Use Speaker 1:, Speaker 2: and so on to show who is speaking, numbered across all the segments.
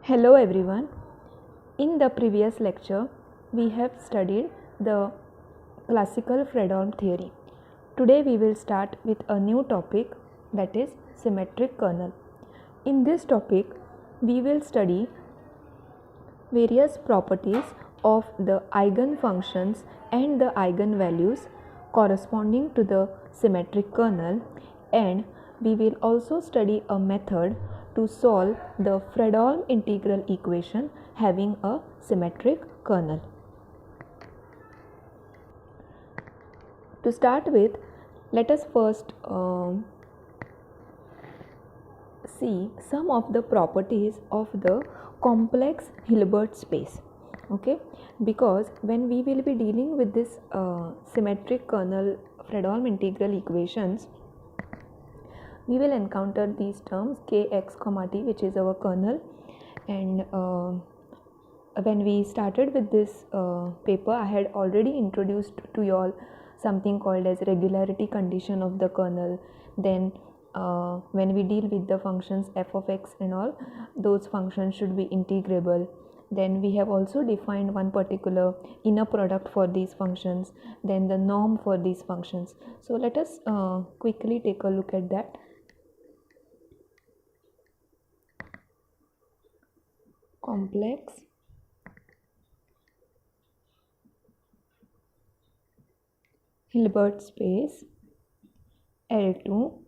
Speaker 1: Hello everyone. In the previous lecture, we have studied the classical Fredholm theory. Today we will start with a new topic, that is symmetric kernel. In this topic, we will study various properties of the eigenfunctions and the eigenvalues corresponding to the symmetric kernel, and we will also study a method to solve the Fredholm integral equation having a symmetric kernel. To start with, let us first see some of the properties of the complex Hilbert space. Okay, because when we will be dealing with this symmetric kernel Fredholm integral equations, we will encounter these terms kx comma t, which is our kernel, and when we started with this paper, I had already introduced to you all something called as regularity condition of the kernel. Then when we deal with the functions f of x and all, those functions should be integrable. Then we have also defined one particular inner product for these functions, then the norm for these functions. So let us quickly take a look at that. Complex Hilbert space L2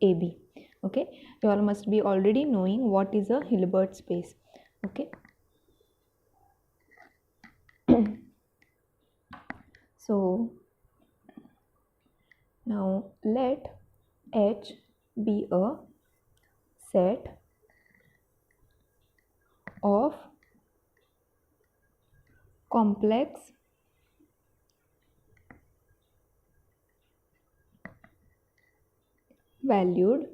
Speaker 1: AB. Okay, you all must be already knowing what is a Hilbert space. Okay, so now let H be a set of complex valued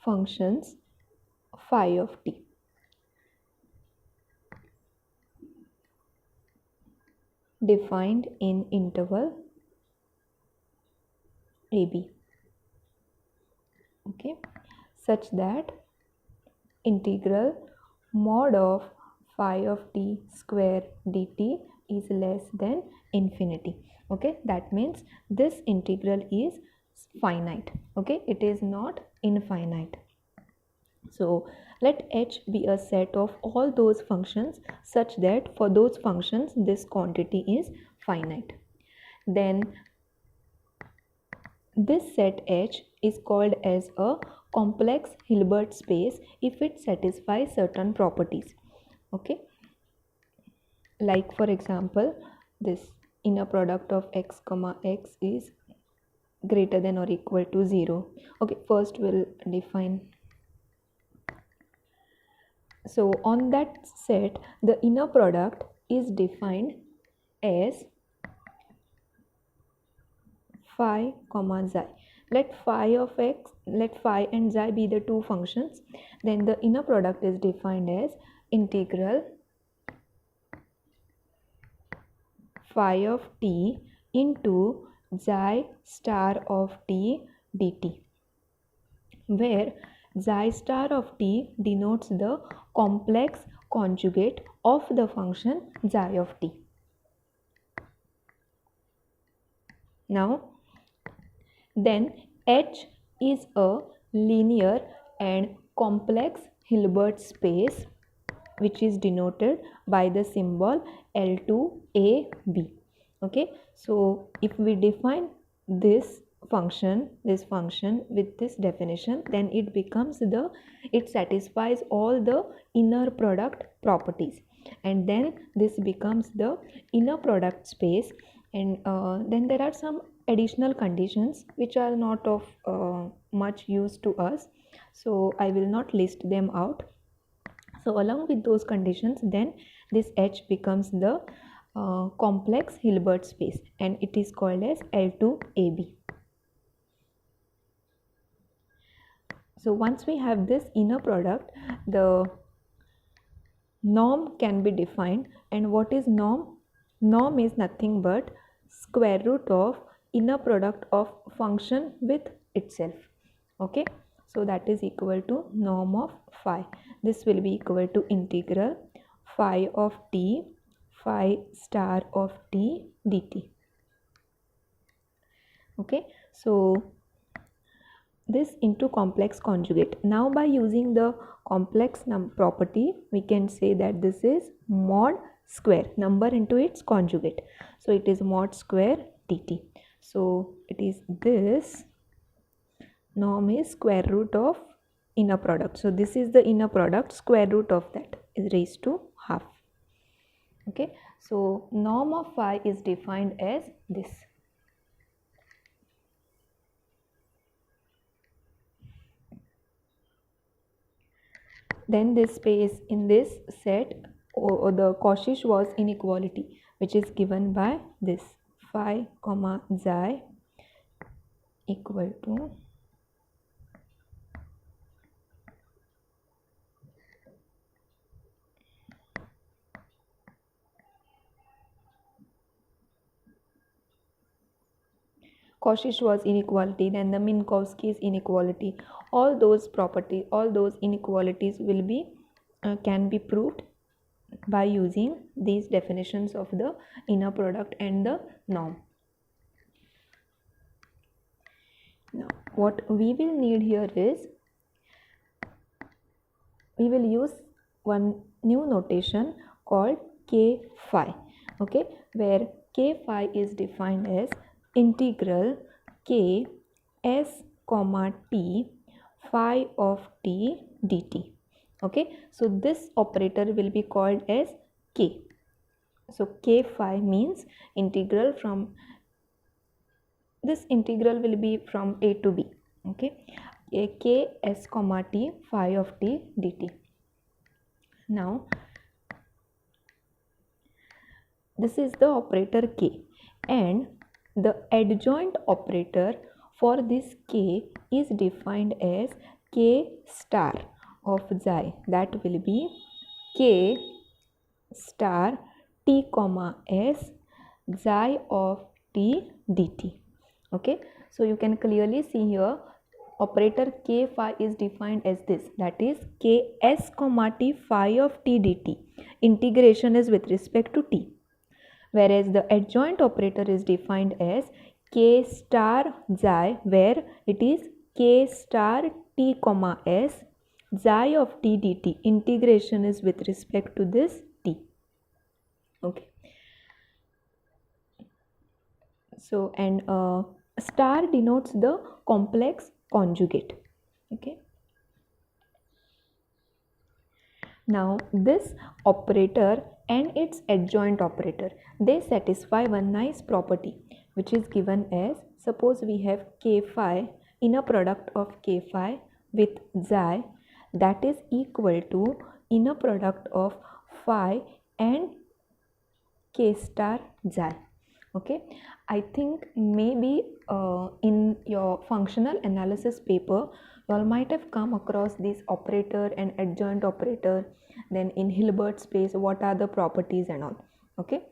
Speaker 1: functions phi of t. Defined in interval AB. Okay, such that integral mod of phi of t square dt is less than infinity. Okay, that means this integral is finite. Okay, it is not infinite. So let H be a set of all those functions such that for those functions this quantity is finite. Then this set H is called as a complex Hilbert space if it satisfies certain properties. Okay, like for example, this inner product of x comma x is greater than or equal to 0. Okay, first we'll define. So on that set, the inner product is defined as phi comma xi. Let phi and xi be the two functions. Then the inner product is defined as integral phi of t into xi star of t dt, where xi star of t denotes the complex conjugate of the function xi of t. Now, then H is a linear and complex Hilbert space which is denoted by the symbol L2AB. Okay, so if we define this function with this definition, then it satisfies all the inner product properties, and then this becomes the inner product space. And then there are some additional conditions which are not of much use to us, so I will not list them out. So along with those conditions, then this H becomes the complex Hilbert space, and it is called as L2AB. So once we have this inner product, the norm can be defined. And what is norm? Norm is nothing but square root of inner product of function with itself. Okay, So that is equal to norm of phi. This will be equal to integral phi of t, phi star of t dt. Okay, so this into complex conjugate. Now by using the complex property, we can say that this is mod square, number into its conjugate. So it is mod square dt. So it is this norm is square root of inner product. So this is the inner product, square root of that is raised to half. Okay, so norm of phi is defined as this. Then this space in this set or the Cauchy-Schwarz inequality, which is given by this phi comma xi equal to Cauchy-Schwarz inequality, then the Minkowski's inequality. All those properties, all those inequalities will be can be proved by using these definitions of the inner product and the norm. Now what we will need here is, we will use one new notation called k phi. Okay, where k phi is defined as integral k s comma t phi of t dt. Okay, so this operator will be called as k. So k phi means integral from, this integral will be from a to b. Okay, k s comma t phi of t dt. Now this is the operator k, and the adjoint operator for this k is defined as k star of xi, that will be k star t comma s xi of t dt. Okay, so you can clearly see here operator k phi is defined as this, that is k s comma t phi of t dt. Integration is with respect to t, whereas the adjoint operator is defined as k star xi, where it is k star t comma s xi of t dt. Integration is with respect to this t. Okay, so and star denotes the complex conjugate. Okay, now this operator and its adjoint operator, they satisfy one nice property, which is given as, suppose we have k phi, inner product of k phi with xi, that is equal to inner product of phi and k star xi. Okay, I think maybe in your functional analysis paper you all might have come across this operator and adjoint operator, then in Hilbert space what are the properties and all. Okay,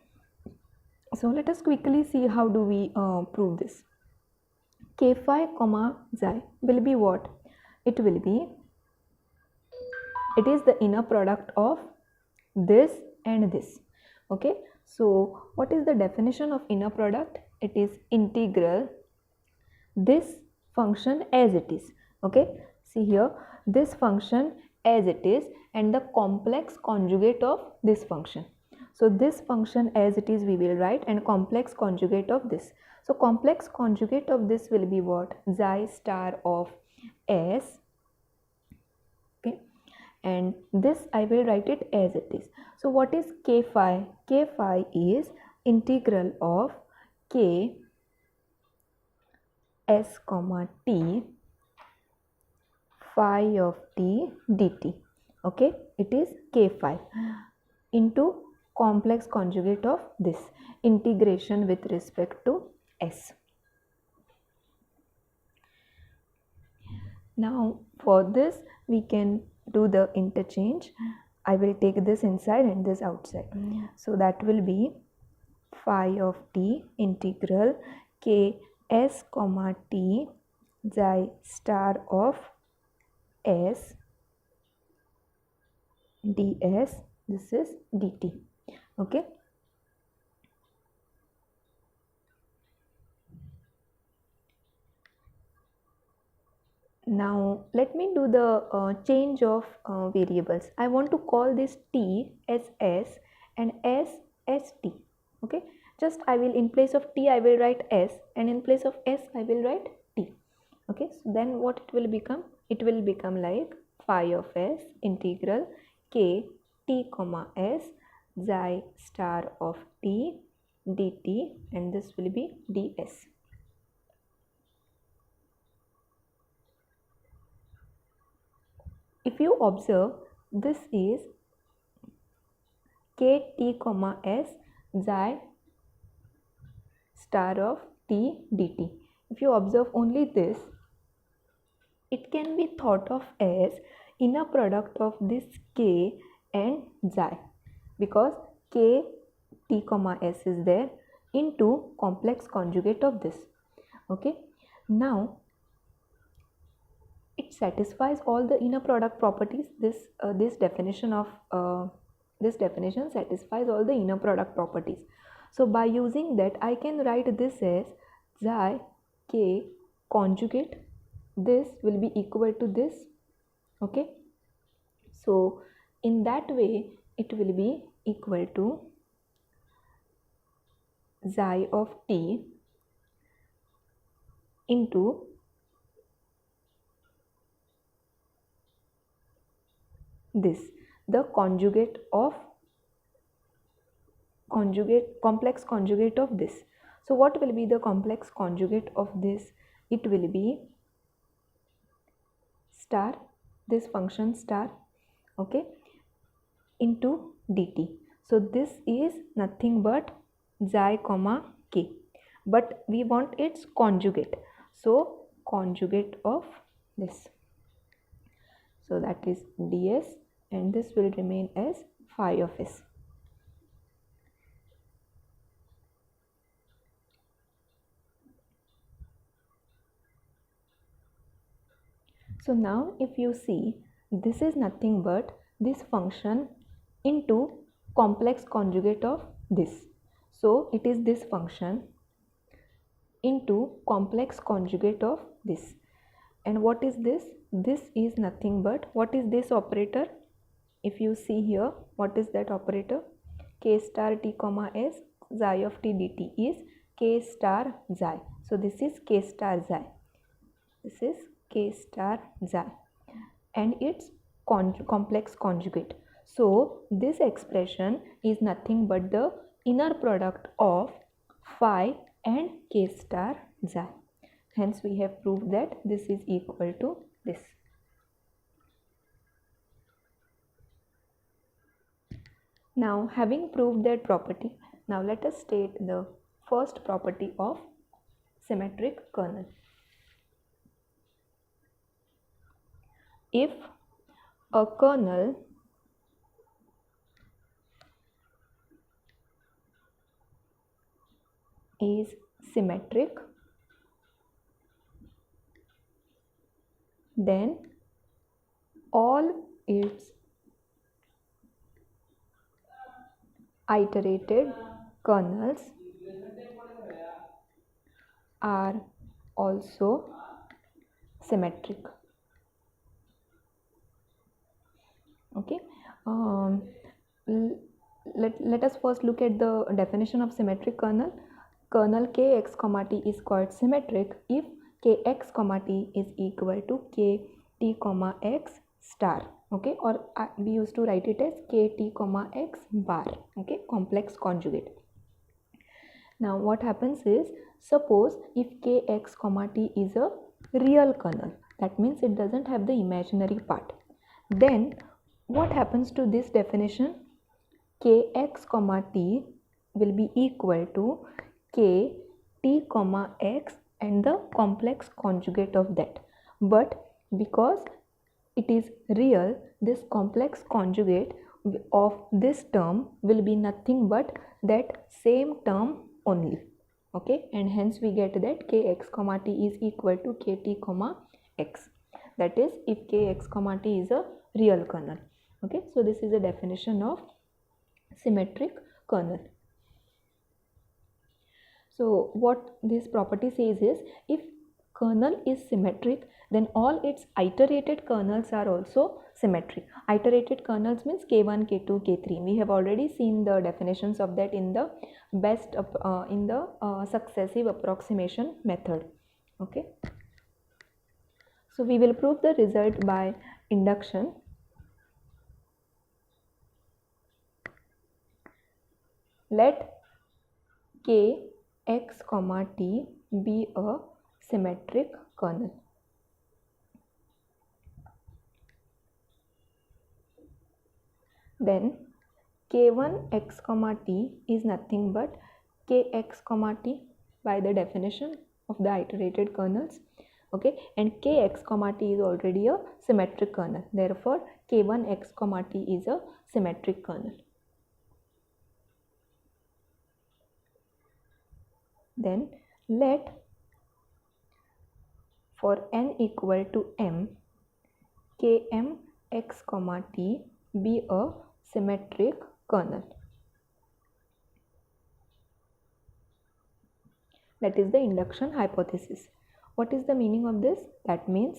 Speaker 1: so let us quickly see how do we prove this. K phi comma xi will be what? It will be, it is the inner product of this and this. Okay, so what is the definition of inner product? It is integral this function as it is. Okay, see here, this function as it is and the complex conjugate of this function. So this function as it is we will write, and complex conjugate of this. So complex conjugate of this will be what? Xi star of s. Okay, and this I will write it as it is. So what is k phi? K phi is integral of k s comma t phi of t dt. Okay, it is k phi into complex conjugate of this, integration with respect to s. Now for this we can do the interchange. I will take this inside and this outside. So that will be phi of t integral k s comma t xi star of s ds, this is dt. Okay, now let me do the change of variables. I want to call this t as s and s as t. Okay, just I will, in place of t I will write s, and in place of s I will write t. Okay, so then what it will become? It will become like phi of s integral k t comma s xi star of t dt, and this will be ds. If you observe, this is k t comma s xi star of t dt. If you observe only this, it can be thought of as inner product of this k and xi, because k t comma s is there into complex conjugate of this. Okay, now it satisfies all the inner product properties. This definition satisfies all the inner product properties. So by using that, I can write this as xi k conjugate. This will be equal to this. Okay, so in that way it will be equal to xi of t into this, the complex conjugate of this. So what will be the complex conjugate of this? It will be star, this function star, okay, into dt. So this is nothing but xi comma k, but we want its conjugate, so conjugate of this, so that is ds, and this will remain as phi of s. So now if you see, this is nothing but this function into complex conjugate of this. So it is this function into complex conjugate of this. And what is this? This is nothing but, what is this operator? If you see here, what is that operator? K star t comma s xi of t dt is k star xi. So this is k star xi. This is k star xi and its complex conjugate. So this expression is nothing but the inner product of phi and k star xi. Hence we have proved that this is equal to this. Now having proved that property, now let us state the first property of symmetric kernel. If a kernel is symmetric, then all its iterated kernels are also symmetric. Okay, let us first look at the definition of symmetric kernel. Kernel kx comma t is called symmetric if kx comma t is equal to kt comma x star. Okay, or we used to write it as kt comma x bar. Okay, complex conjugate. Now what happens is, suppose if kx comma t is a real kernel, that means it doesn't have the imaginary part, then what happens to this definition? Kx comma t will be equal to k t comma x and the complex conjugate of that. But because it is real, this complex conjugate of this term will be nothing but that same term only. Okay, and hence we get that kx comma t is equal to kt comma x. that is if kx comma t is a real kernel. Okay, so this is a definition of symmetric kernel. So what this property says is, if kernel is symmetric, then all its iterated kernels are also symmetric. Iterated kernels means k1, k2, k3. We have already seen the definitions of that in the successive approximation method. Okay. So we will prove the result by induction. Let k x comma t be a symmetric kernel. Then k1 x comma t is nothing but kx comma t by the definition of the iterated kernels. Okay, and kx comma t is already a symmetric kernel. Therefore, k1 x comma t is a symmetric kernel. Then let for n equal to m, km x comma t be a symmetric kernel. That is the induction hypothesis. What is the meaning of this? That means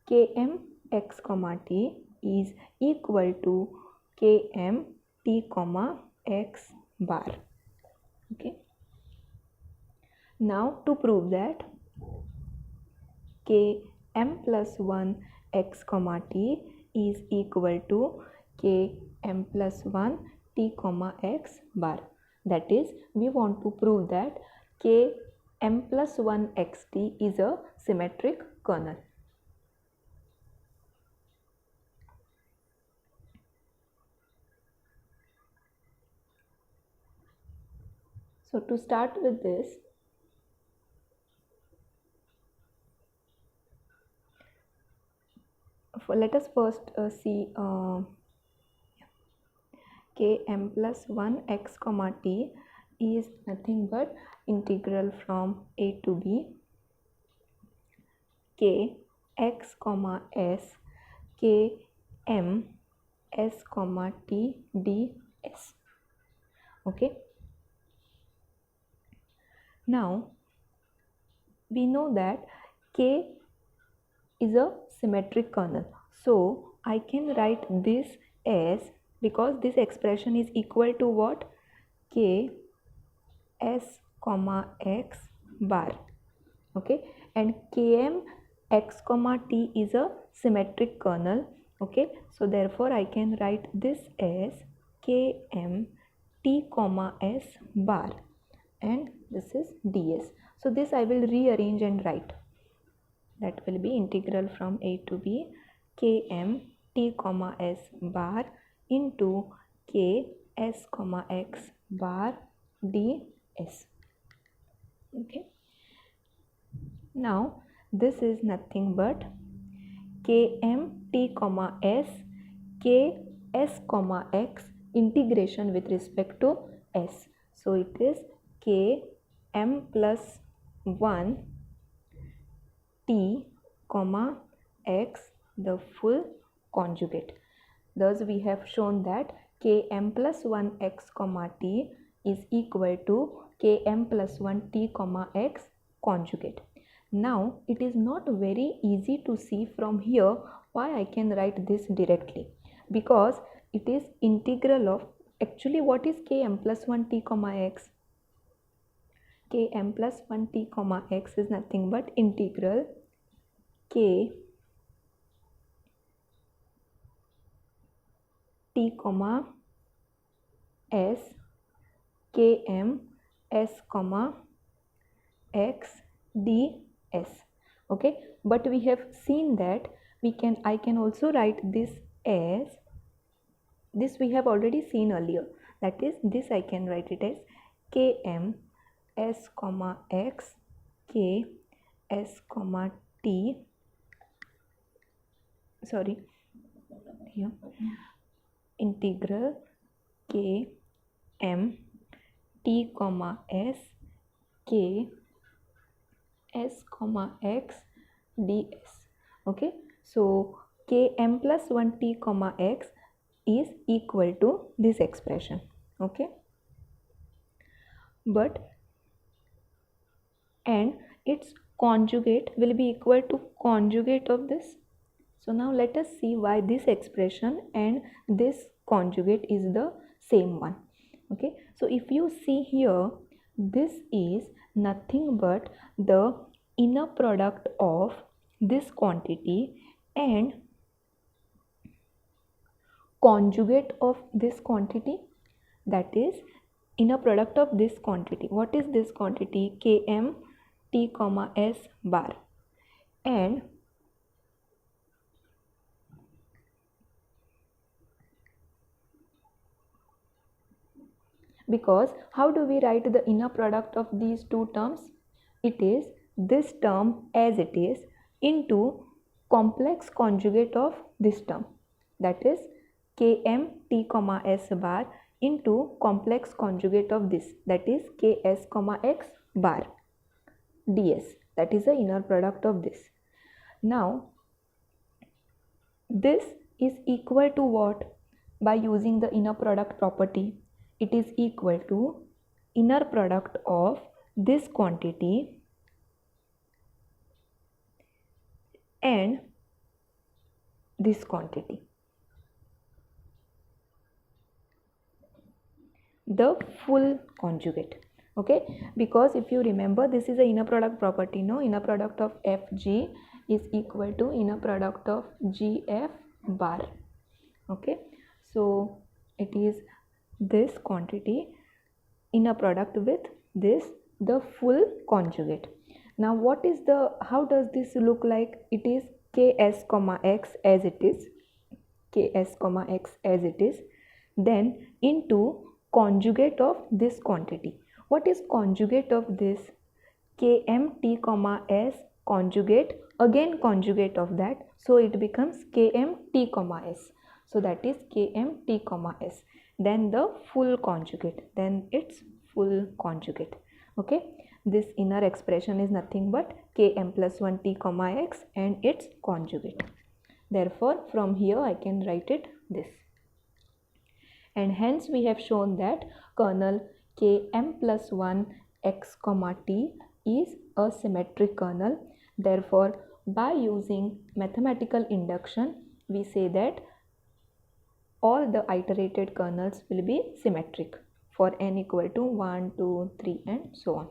Speaker 1: km x comma t is equal to km t comma x bar. Okay. Now to prove that km plus 1 x comma t is equal to km plus 1 t comma x bar. That is, we want to prove that km plus 1 xt is a symmetric kernel. So to start with this, let us first see km plus 1 x comma t is nothing but integral from a to b k x comma s k m s comma t ds. Okay. Now we know that k is a symmetric kernel. So I can write this as, because this expression is equal to what? K s comma x bar. Okay, and km x comma t is a symmetric kernel. Okay, so therefore I can write this as km t comma s bar, and this is ds. So this I will rearrange and write. That will be integral from a to b km t comma s bar into k s comma x bar ds. Okay. Now this is nothing but km t comma s k s comma x integration with respect to s. So it is km plus 1 t comma x the full conjugate. Thus we have shown that km plus 1 x comma t is equal to km plus 1 t comma x conjugate. Now it is not very easy to see from here why I can write this directly, because it is integral of, actually what is km plus 1 t comma x? Km plus 1 t comma x is nothing but integral k t comma s km s comma x ds. Okay, but we have seen that I can also write this as this. We have already seen earlier, that is, this I can write it as km s comma x k s comma t, sorry, here, integral k m t comma s k s comma x ds. Okay, So Km plus 1t comma x is equal to this expression. Okay, but and its conjugate will be equal to conjugate of this. So now let us see why this expression and this conjugate is the same one. Okay, so if you see here, this is nothing but the inner product of this quantity and conjugate of this quantity, that is inner product of this quantity. What is this quantity? Km t comma s bar. And because how do we write the inner product of these two terms? It is this term as it is into complex conjugate of this term, that is Km t comma s bar into complex conjugate of this, that is Ks comma x bar ds, that is the inner product of this. Now this is equal to what? By using the inner product property, it is equal to inner product of this quantity and this quantity, the full conjugate. Okay, because if you remember, this is a inner product property, no? Inner product of Fg is equal to inner product of Gf bar. Okay, so it is this quantity inner product with this, the full conjugate. Now what is the, how does this look like? It is Ks comma x as it is, Ks comma x as it is, then into conjugate of this quantity. What is conjugate of this? Km t comma s conjugate, again conjugate of that, so it becomes Km t comma s, so that is Km t comma s, then the full conjugate, then its full conjugate. Okay, this inner expression is nothing but Km plus 1 t comma x and its conjugate. Therefore from here I can write it this, and hence we have shown that kernel Km plus 1 x comma t is a symmetric kernel. Therefore by using mathematical induction we say that all the iterated kernels will be symmetric for n equal to 1, 2, 3 and so on.